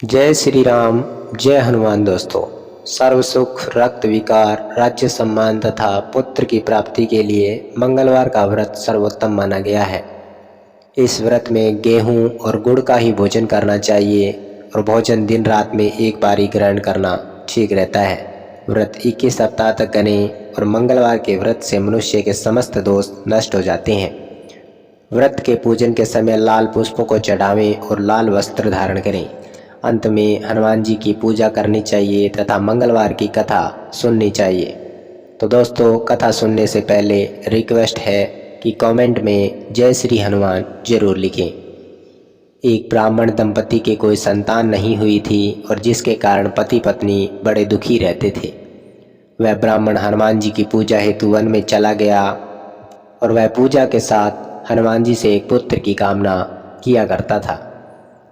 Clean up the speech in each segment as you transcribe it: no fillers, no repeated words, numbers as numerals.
जय श्री राम। जय हनुमान। दोस्तों, सर्व सुख, रक्त विकार, राज्य सम्मान तथा पुत्र की प्राप्ति के लिए मंगलवार का व्रत सर्वोत्तम माना गया है। इस व्रत में गेहूं और गुड़ का ही भोजन करना चाहिए और भोजन दिन रात में एक बार ही ग्रहण करना ठीक रहता है। व्रत 21 सप्ताह तक करें और मंगलवार के व्रत से मनुष्य के समस्त दोष नष्ट हो जाते हैं। व्रत के पूजन के समय लाल पुष्पों को चढ़ावें और लाल वस्त्र धारण करें। अंत में हनुमान जी की पूजा करनी चाहिए तथा मंगलवार की कथा सुननी चाहिए। तो दोस्तों, कथा सुनने से पहले रिक्वेस्ट है कि कमेंट में जय श्री हनुमान जरूर लिखें। एक ब्राह्मण दंपति के कोई संतान नहीं हुई थी और जिसके कारण पति पत्नी बड़े दुखी रहते थे। वह ब्राह्मण हनुमान जी की पूजा हेतु वन में चला गया और वह पूजा के साथ हनुमान जी से एक पुत्र की कामना किया करता था।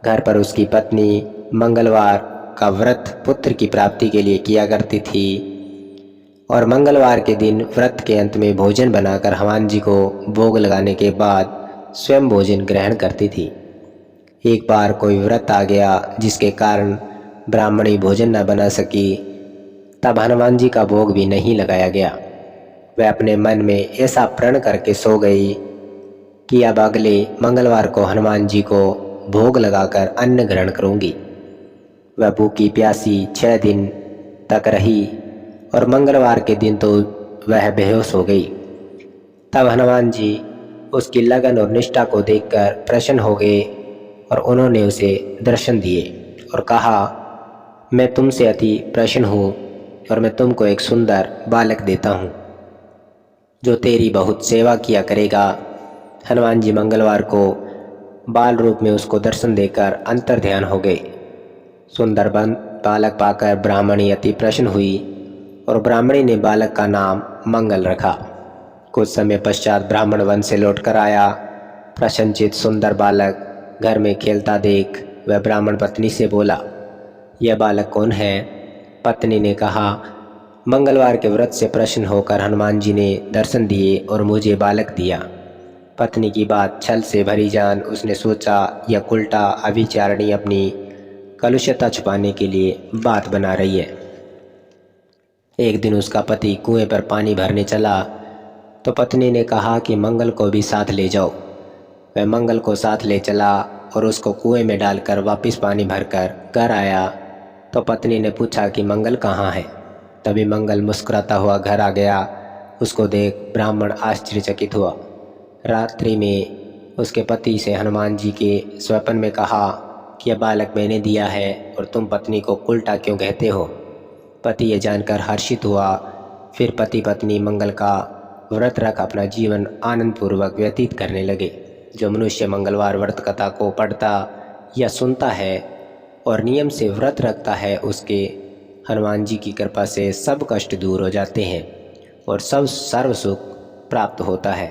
घर पर उसकी पत्नी मंगलवार का व्रत पुत्र की प्राप्ति के लिए किया करती थी और मंगलवार के दिन व्रत के अंत में भोजन बनाकर हनुमान जी को भोग लगाने के बाद स्वयं भोजन ग्रहण करती थी। एक बार कोई व्रत आ गया जिसके कारण ब्राह्मणी भोजन न बना सकी, तब हनुमान जी का भोग भी नहीं लगाया गया। वह अपने मन में ऐसा प्रण करके सो गई कि अब अगले मंगलवार को हनुमान जी को भोग लगाकर अन्न ग्रहण करूंगी। वह भूखी प्यासी 6 दिन तक रही और मंगलवार के दिन तो वह बेहोश हो गई। तब हनुमान जी उसकी लगन और निष्ठा को देखकर प्रसन्न हो गए और उन्होंने उसे दर्शन दिए और कहा, मैं तुमसे अति प्रसन्न हूँ और मैं तुमको एक सुंदर बालक देता हूँ जो तेरी बहुत सेवा किया करेगा। हनुमान जी मंगलवार को बाल रूप में उसको दर्शन देकर अंतर ध्यान हो गए। सुंदर बालक पाकर ब्राह्मणी अति प्रसन्न हुई और ब्राह्मणी ने बालक का नाम मंगल रखा। कुछ समय पश्चात ब्राह्मण वन से लौटकर आया। प्रसन्नचित सुंदर बालक घर में खेलता देख वह ब्राह्मण पत्नी से बोला, यह बालक कौन है? पत्नी ने कहा, मंगलवार के व्रत से प्रसन्न होकर हनुमान जी ने दर्शन दिए और मुझे बालक दिया। पत्नी की बात छल से भरी जान उसने सोचा, यह उल्टा अभिचारिणी अपनी कलुषता छुपाने के लिए बात बना रही है। एक दिन उसका पति कुएं पर पानी भरने चला तो पत्नी ने कहा कि मंगल को भी साथ ले जाओ। वह मंगल को साथ ले चला और उसको कुएं में डालकर वापस पानी भरकर घर आया तो पत्नी ने पूछा कि मंगल कहाँ है? तभी मंगल मुस्कुराता हुआ घर आ गया। उसको देख ब्राह्मण आश्चर्यचकित हुआ। रात्रि में उसके पति से हनुमान जी के स्वप्न में कहा कि यह बालक मैंने दिया है और तुम पत्नी को उल्टा क्यों कहते हो? पति ये जानकर हर्षित हुआ। फिर पति पत्नी मंगल का व्रत रख अपना जीवन आनंदपूर्वक व्यतीत करने लगे। जो मनुष्य मंगलवार व्रत कथा को पढ़ता या सुनता है और नियम से व्रत रखता है, उसके हनुमान जी की कृपा से सब कष्ट दूर हो जाते हैं और सब सर्व सुख प्राप्त होता है।